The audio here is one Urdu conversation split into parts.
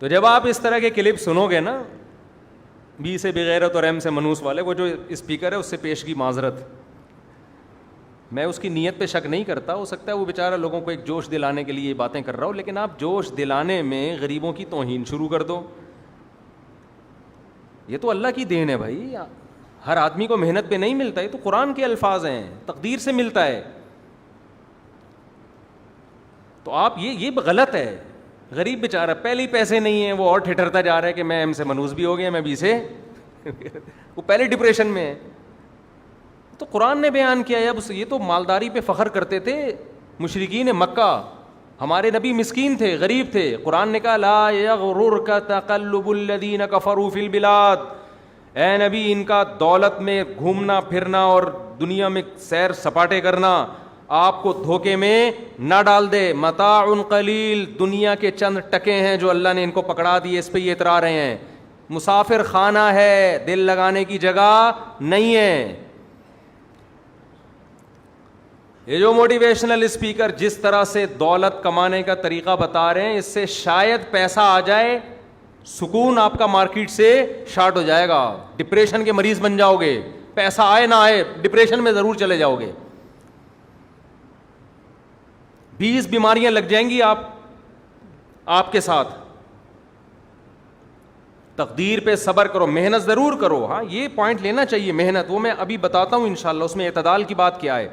تو جب آپ اس طرح کے کلپ سنو گے نا، بی سے بغیرت اور ایم سے منوس والے، وہ جو اسپیکر ہے اس سے پیش کی معذرت، میں اس کی نیت پہ شک نہیں کرتا، ہو سکتا ہے وہ بیچارہ لوگوں کو ایک جوش دلانے کے لیے یہ باتیں کر رہا ہو، لیکن آپ جوش دلانے میں غریبوں کی توہین شروع کر دو. یہ تو اللہ کی دین ہے بھائی، ہر آدمی کو محنت پہ نہیں ملتا، یہ تو قرآن کے الفاظ ہیں، تقدیر سے ملتا ہے. تو آپ یہ غلط ہے. غریب بیچارہ پہلے ہی پیسے نہیں ہیں، وہ اور ٹھٹرتا جا رہا ہے کہ میں ایم سے منوس بھی ہو گیا، میں بی سے وہ پہلے ڈپریشن میں ہے. تو قرآن نے بیان کیا ہے. اب یہ تو مالداری پہ فخر کرتے تھے مشرکین مکہ، ہمارے نبی مسکین تھے، غریب تھے. قرآن نے کہا لا یغررک تقلب الذین کفروا فی البلاد، اے نبی ان کا دولت میں گھومنا پھرنا اور دنیا میں سیر سپاٹے کرنا آپ کو دھوکے میں نہ ڈال دے. متاع قلیل، دنیا کے چند ٹکے ہیں جو اللہ نے ان کو پکڑا دیے، اس پہ یہ اترا رہے ہیں. مسافر خانہ ہے، دل لگانے کی جگہ نہیں ہے. یہ جو موٹیویشنل اسپیکر جس طرح سے دولت کمانے کا طریقہ بتا رہے ہیں، اس سے شاید پیسہ آ جائے، سکون آپ کا مارکیٹ سے شارٹ ہو جائے گا، ڈپریشن کے مریض بن جاؤ گے. پیسہ آئے نہ آئے ڈپریشن میں ضرور چلے جاؤ گے. 20 بیماریاں لگ جائیں گی آپ کے ساتھ. تقدیر پہ صبر کرو، محنت ضرور کرو. ہاں یہ پوائنٹ لینا چاہیے، محنت، وہ میں ابھی بتاتا ہوں انشاءاللہ اس میں اعتدال کی بات کیا ہے.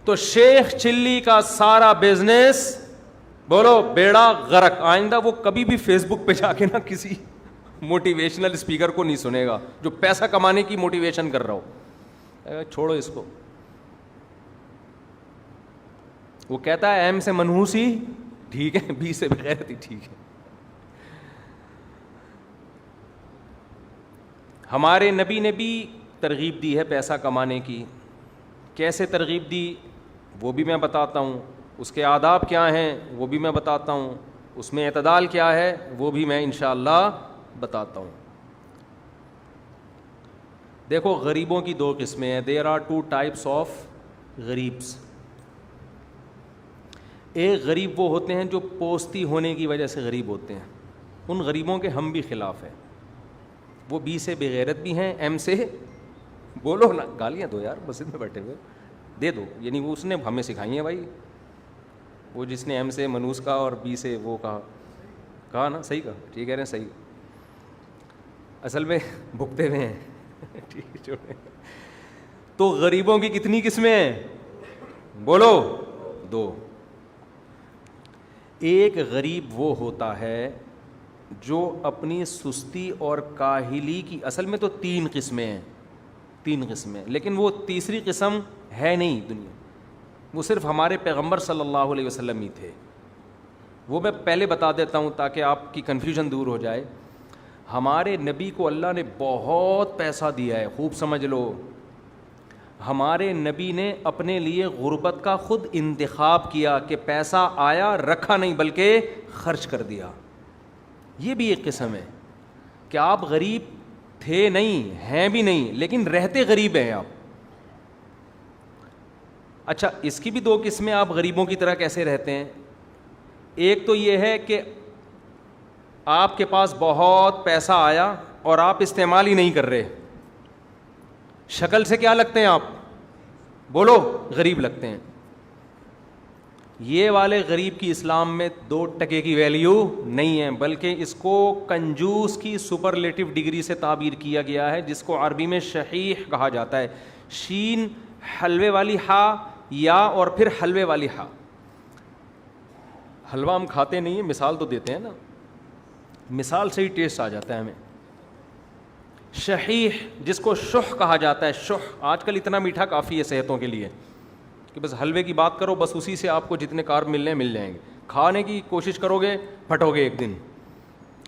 تو شیخ چلی کا سارا بزنس، بولو بیڑا غرق. آئندہ وہ کبھی بھی فیس بک پہ جا کے نا کسی موٹیویشنل اسپیکر کو نہیں سنے گا جو پیسہ کمانے کی موٹیویشن کر رہا ہو. چھوڑو اس کو. وہ کہتا ہے ایم سے منحوس ہی ٹھیک ہے، بی سے بغیرت ہی ٹھیک ہے. ہمارے نبی نے بھی ترغیب دی ہے پیسہ کمانے کی. کیسے ترغیب دی وہ بھی میں بتاتا ہوں، اس کے آداب کیا ہیں وہ بھی میں بتاتا ہوں، اس میں اعتدال کیا ہے وہ بھی میں انشاءاللہ بتاتا ہوں. دیکھو غریبوں کی 2 قسمیں ہیں. دیر آر 2 ٹائپس آف غریبس. ایک غریب وہ ہوتے ہیں جو پوستی ہونے کی وجہ سے غریب ہوتے ہیں، ان غریبوں کے ہم بھی خلاف ہیں. وہ بی سے بغیرت بھی ہیں، ایم سے بولو نا، گالیاں دو یار مسجد میں بیٹھے ہوئے، دے دو. یعنی وہ اس نے ہمیں سکھائی ہیں بھائی، وہ جس نے ایم سے منوس کہا اور بی سے وہ کہا نا، صحیح کہا، ٹھیک ہے نا، صحیح. اصل میں بھگتے ہوئے ہیں. ٹھیک ہے چھوڑیں. تو غریبوں کی کتنی قسمیں ہیں بولو؟ 2. ایک غریب وہ ہوتا ہے جو اپنی سستی اور کاہلی کی، اصل میں تو 3 قسمیں ہیں، 3 قسمیں، لیکن وہ تیسری قسم ہے نہیں دنیا، وہ صرف ہمارے پیغمبر صلی اللہ علیہ وسلم ہی تھے. وہ میں پہلے بتا دیتا ہوں تاکہ آپ کی کنفیوژن دور ہو جائے. ہمارے نبی کو اللہ نے بہت پیسہ دیا ہے، خوب سمجھ لو. ہمارے نبی نے اپنے لیے غربت کا خود انتخاب کیا کہ پیسہ آیا رکھا نہیں بلکہ خرچ کر دیا. یہ بھی ایک قسم ہے کہ آپ غریب تھے نہیں، ہیں بھی نہیں، لیکن رہتے غریب ہیں آپ. اچھا اس کی بھی 2 قسمیں، آپ غریبوں کی طرح کیسے رہتے ہیں. ایک تو یہ ہے کہ آپ کے پاس بہت پیسہ آیا اور آپ استعمال ہی نہیں کر رہے، شکل سے کیا لگتے ہیں آپ بولو؟ غریب لگتے ہیں. یہ والے غریب کی اسلام میں 2 ٹکے کی ویلیو نہیں ہے، بلکہ اس کو کنجوس کی سپرلیٹو ڈگری سے تعبیر کیا گیا ہے، جس کو عربی میں شحیح کہا جاتا ہے. شین حلوے والی ہا یا اور پھر حلوے والی ہا. حلوہ ہم کھاتے نہیں ہیں، مثال تو دیتے ہیں نا، مثال سے ہی ٹیسٹ آ جاتا ہے ہمیں. شحیح جس کو شح کہا جاتا ہے. شح آج کل اتنا میٹھا کافی ہے صحتوں کے لیے کہ بس حلوے کی بات کرو، بس اسی سے آپ کو جتنے کارب ملنے مل جائیں گے. کھانے کی کوشش کرو گے پھٹو گے ایک دن،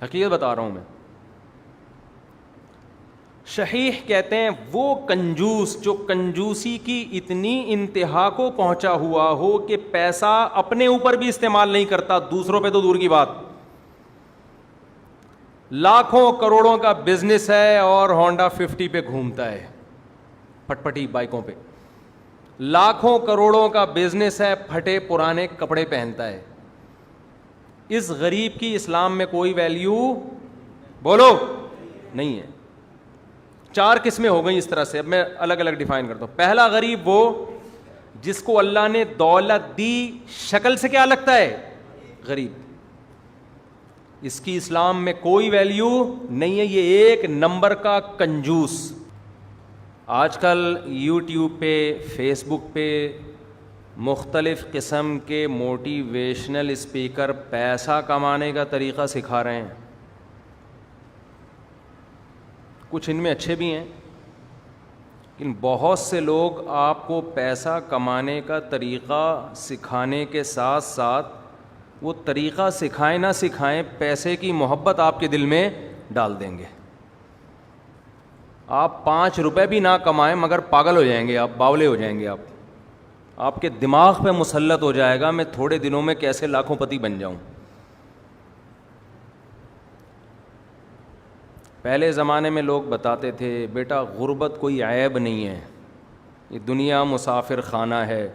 حقیقت بتا رہا ہوں میں. شحیح کہتے ہیں وہ کنجوس جو کنجوسی کی اتنی انتہا کو پہنچا ہوا ہو کہ پیسہ اپنے اوپر بھی استعمال نہیں کرتا، دوسروں پہ تو دور کی بات. لاکھوں کروڑوں کا بزنس ہے اور ہونڈا 50 پہ گھومتا ہے، پٹ پٹی بائکوں پہ. لاکھوں کروڑوں کا بزنس ہے، پھٹے پرانے کپڑے پہنتا ہے. اس غریب کی اسلام میں کوئی ویلیو بولو نہیں ہے. 4 قسمیں ہو گئیں اس طرح سے. اب میں الگ الگ ڈیفائن کرتا ہوں. پہلا غریب وہ جس کو اللہ نے دولت دی, شکل سے کیا لگتا ہے؟ غریب. اس کی اسلام میں کوئی ویلیو نہیں ہے, یہ ایک نمبر کا کنجوس. آج کل یوٹیوب پہ, فیس بک پہ مختلف قسم کے موٹیویشنل اسپیکر پیسہ کمانے کا طریقہ سکھا رہے ہیں. کچھ ان میں اچھے بھی ہیں, لیکن بہت سے لوگ آپ کو پیسہ کمانے کا طریقہ سکھانے کے ساتھ ساتھ وہ طریقہ سکھائیں نہ سکھائیں, پیسے کی محبت آپ کے دل میں ڈال دیں گے. آپ 5 روپے بھی نہ کمائیں مگر پاگل ہو جائیں گے, آپ باولے ہو جائیں گے. آپ کے دماغ پہ مسلط ہو جائے گا میں تھوڑے دنوں میں کیسے لاکھوں پتی بن جاؤں. پہلے زمانے میں لوگ بتاتے تھے بیٹا غربت کوئی عیب نہیں ہے, یہ دنیا مسافر خانہ ہے,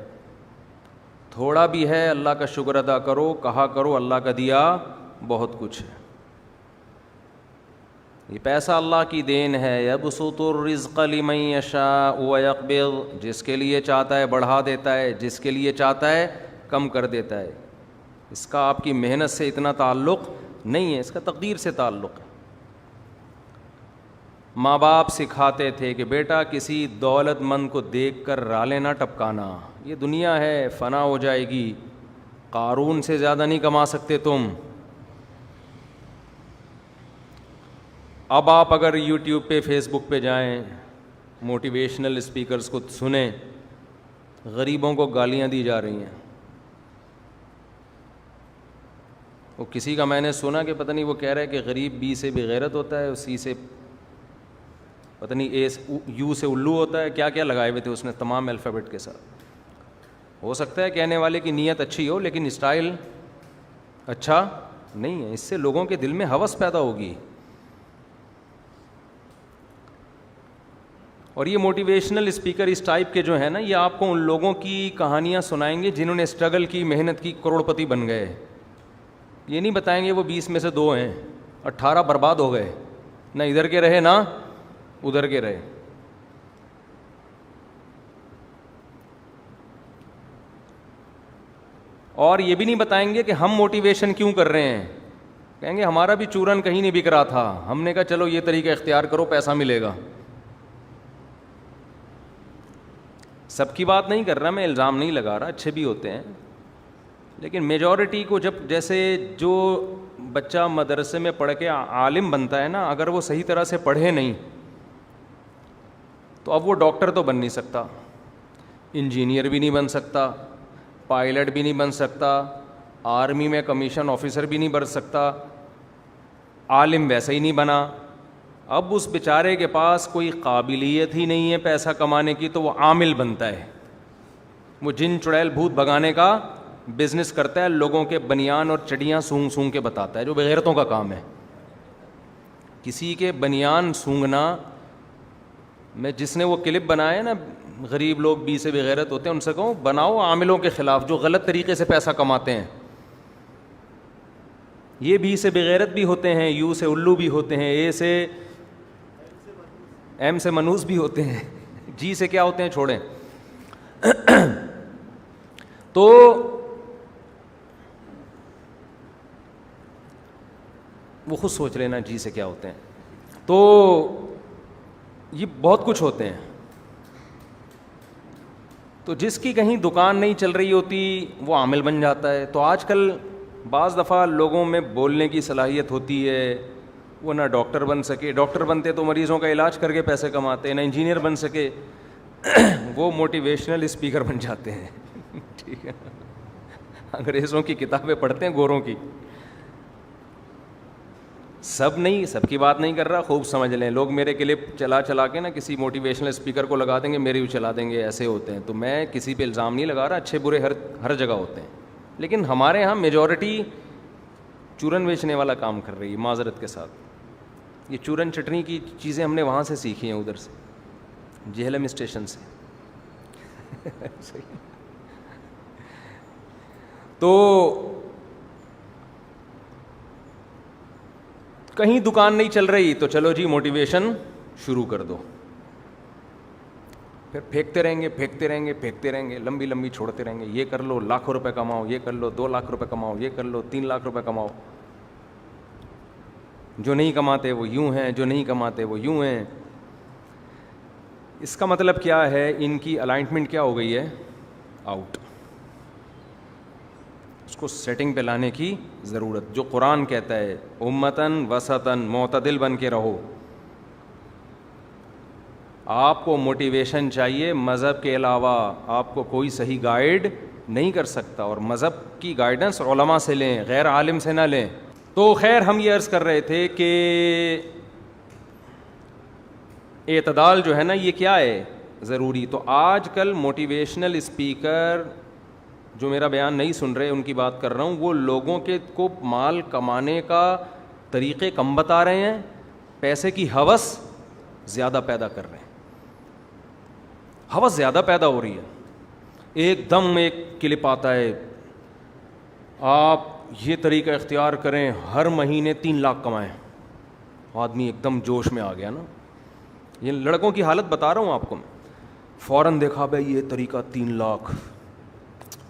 تھوڑا بھی ہے اللہ کا شکر ادا کرو, کہا کرو اللہ کا دیا بہت کچھ ہے. یہ پیسہ اللہ کی دین ہے. یبسط الرزق لمن یشاء ویقبض, جس کے لیے چاہتا ہے بڑھا دیتا ہے, جس کے لیے چاہتا ہے کم کر دیتا ہے. اس کا آپ کی محنت سے اتنا تعلق نہیں ہے, اس کا تقدیر سے تعلق ہے. ماں باپ سکھاتے تھے کہ بیٹا کسی دولت مند کو دیکھ کر رالے نہ ٹپکانا, یہ دنیا ہے فنا ہو جائے گی, قارون سے زیادہ نہیں کما سکتے تم. اب آپ اگر یوٹیوب پہ فیس بک پہ جائیں, موٹیویشنل اسپیکرز کو سنیں, غریبوں کو گالیاں دی جا رہی ہیں. وہ کسی کا میں نے سنا کہ پتہ نہیں وہ کہہ رہا ہے کہ غریب بی سے بغیرت ہوتا ہے, سی سے پتہ نہیں اے یو سے الو ہوتا ہے, کیا کیا لگائے ہوئے تھے اس نے تمام الفابیٹ کے ساتھ. ہو سکتا ہے کہنے والے کی نیت اچھی ہو لیکن اسٹائل اچھا نہیں ہے. اس سے لوگوں کے دل میں ہوس پیدا ہوگی. اور یہ موٹیویشنل اسپیکر اس ٹائپ کے جو ہیں نا, یہ آپ کو ان لوگوں کی کہانیاں سنائیں گے جنہوں نے اسٹرگل کی, محنت کی, کروڑ پتی بن گئے. یہ نہیں بتائیں گے وہ 20 میں سے 2 ہیں, 18 برباد ہو گئے, نہ ادھر کے رہے نہ ادھر کے رہے. اور یہ بھی نہیں بتائیں گے کہ ہم موٹیویشن کیوں کر رہے ہیں. کہیں گے ہمارا بھی چورن کہیں نہیں بک رہا تھا, ہم نے کہا چلو یہ طریقہ اختیار کرو پیسہ ملے گا. سب کی بات نہیں کر رہا میں, الزام نہیں لگا رہا, اچھے بھی ہوتے ہیں, لیکن میجورٹی کو جب جیسے جو بچہ مدرسے میں پڑھ کے عالم بنتا ہے نا, اگر وہ صحیح طرح سے پڑھے نہیں تو اب وہ ڈاکٹر تو بن نہیں سکتا, انجینئر بھی نہیں بن سکتا, پائلٹ بھی نہیں بن سکتا, آرمی میں کمیشن آفیسر بھی نہیں بن سکتا, عالم ویسے ہی نہیں بنا. اب اس بیچارے کے پاس کوئی قابلیت ہی نہیں ہے پیسہ کمانے کی, تو وہ عامل بنتا ہے. وہ جن چڑیل بھوت بھگانے کا بزنس کرتا ہے, لوگوں کے بنیان اور چڑیاں سونگ سونگ کے بتاتا ہے, جو بغیرتوں کا کام ہے. کسی کے بنیان سونگنا, میں جس نے وہ کلپ بنایا نا غریب لوگ بی سے بغیرت ہوتے ہیں, ان سے کہوں بناؤ عاملوں کے خلاف جو غلط طریقے سے پیسہ کماتے ہیں. یہ بی سے بغیرت بھی ہوتے ہیں, یو سے الو بھی ہوتے ہیں, اے سے ایم سے منوس بھی ہوتے ہیں, جی سے کیا ہوتے ہیں چھوڑیں. تو وہ خود سوچ لینا جی سے کیا ہوتے ہیں. تو یہ بہت کچھ ہوتے ہیں. تو جس کی کہیں دکان نہیں چل رہی ہوتی وہ عامل بن جاتا ہے. تو آج کل بعض دفعہ لوگوں میں بولنے کی صلاحیت ہوتی ہے, وہ نہ ڈاکٹر بن سکے, ڈاکٹر بنتے تو مریضوں کا علاج کر کے پیسے کماتے, نہ انجینئر بن سکے, وہ موٹیویشنل اسپیکر بن جاتے ہیں. ٹھیک ہے, انگریزوں کی کتابیں پڑھتے ہیں, گوروں کی. سب نہیں, سب کی بات نہیں کر رہا, خوب سمجھ لیں. لوگ میرے کلپ چلا چلا کے نا کسی موٹیویشنل اسپیکر کو لگا دیں گے, میرے بھی چلا دیں گے, ایسے ہوتے ہیں. تو میں کسی پہ الزام نہیں لگا رہا, اچھے برے ہر جگہ ہوتے ہیں. لیکن ہمارے ہاں میجورٹی چورن بیچنے والا کام کر رہی ہے, معذرت کے ساتھ. یہ چورن چٹنی کی چیزیں ہم نے وہاں سے سیکھی ہیں, ادھر سے, جہلم اسٹیشن سے. تو کہیں دکان نہیں چل رہی تو چلو جی موٹیویشن شروع کر دو, پھر پھینکتے رہیں گے پھینکتے رہیں گے پھینکتے رہیں گے, لمبی لمبی چھوڑتے رہیں گے. یہ کر لو لاکھوں روپے کماؤ, یہ کر لو 2 لاکھ روپے کماؤ, یہ کر لو 3 لاکھ روپے کماؤ. جو نہیں کماتے وہ یوں ہیں, جو نہیں کماتے وہ یوں ہیں. اس کا مطلب کیا ہے, ان کی الائنمنٹ کیا ہو گئی ہے, آؤٹ. اس کو سیٹنگ پہ لانے کی ضرورت. جو قرآن کہتا ہے امتن وسطن معتدل بن کے رہو. آپ کو موٹیویشن چاہیے, مذہب کے علاوہ آپ کو کوئی صحیح گائیڈ نہیں کر سکتا, اور مذہب کی گائیڈنس علماء سے لیں, غیر عالم سے نہ لیں. تو خیر ہم یہ عرض کر رہے تھے کہ اعتدال جو ہے نا یہ کیا ہے, ضروری. تو آج کل موٹیویشنل اسپیکر جو میرا بیان نہیں سن رہے, ان کی بات کر رہا ہوں, وہ لوگوں کے کو مال کمانے کا طریقے کم بتا رہے ہیں, پیسے کی ہوس زیادہ پیدا کر رہے ہیں. ہوس زیادہ پیدا ہو رہی ہے. ایک دم ایک کلپ آتا ہے, آپ یہ طریقہ اختیار کریں, ہر مہینے 3 لاکھ کمائیں. آدمی ایک دم جوش میں آ گیا نا. یہ لڑکوں کی حالت بتا رہا ہوں آپ کو میں. فوراً دیکھا بھائی یہ طریقہ 3 لاکھ,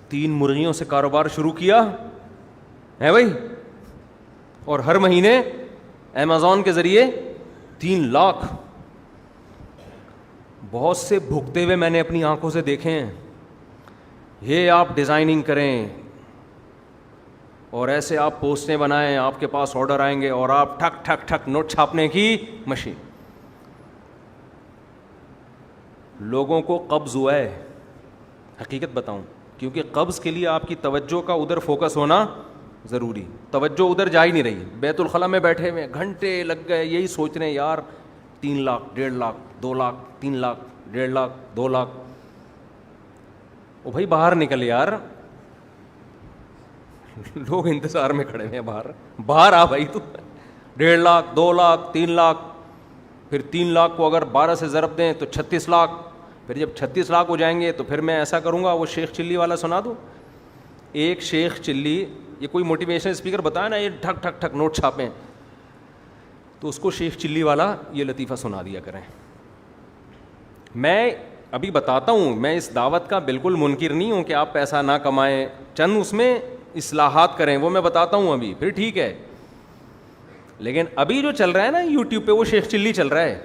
3 مرغیوں سے کاروبار شروع کیا ہے بھائی, اور ہر مہینے امیزون کے ذریعے 3 لاکھ. بہت سے بھگتے ہوئے میں نے اپنی آنکھوں سے دیکھے ہیں. یہ آپ ڈیزائننگ کریں اور ایسے آپ پوسٹیں بنائیں, آپ کے پاس آرڈر آئیں گے اور آپ ٹھک ٹھک ٹھک نوٹ چھاپنے کی مشین. لوگوں کو قبض ہوا ہے, حقیقت بتاؤں, کیونکہ قبض کے لیے آپ کی توجہ کا ادھر فوکس ہونا ضروری. توجہ ادھر جا ہی نہیں رہی. بیت الخلا میں بیٹھے ہوئے گھنٹے لگ گئے یہی سوچ رہے ہیں یار 3 لاکھ 1.5 لاکھ 2 لاکھ 3 لاکھ 1.5 لاکھ 2 لاکھ. او بھائی باہر نکل یار, لوگ انتظار میں کھڑے ہیں باہر, باہر آ بھائی تو. 1.5 لاکھ 2 لاکھ 3 لاکھ, پھر 3 لاکھ کو اگر 12 سے ضرب دیں تو 36 لاکھ. پھر جب 36 لاکھ ہو جائیں گے تو پھر میں ایسا کروں گا, وہ شیخ چلی والا سنا دوں. ایک شیخ چلی, یہ کوئی موٹیویشن اسپیکر بتایا نا یہ ٹھک ٹھک ٹھک نوٹ چھاپیں, تو اس کو شیخ چلی والا یہ لطیفہ سنا دیا کریں. میں ابھی بتاتا ہوں, میں اس دعوت کا بالکل منکر نہیں ہوں کہ آپ پیسہ نہ کمائیں, چند اس میں اصلاحات کریں, وہ میں بتاتا ہوں ابھی, پھر ٹھیک ہے. لیکن ابھی جو چل رہا ہے نا یوٹیوب پہ وہ شیخ چلی چل رہا ہے.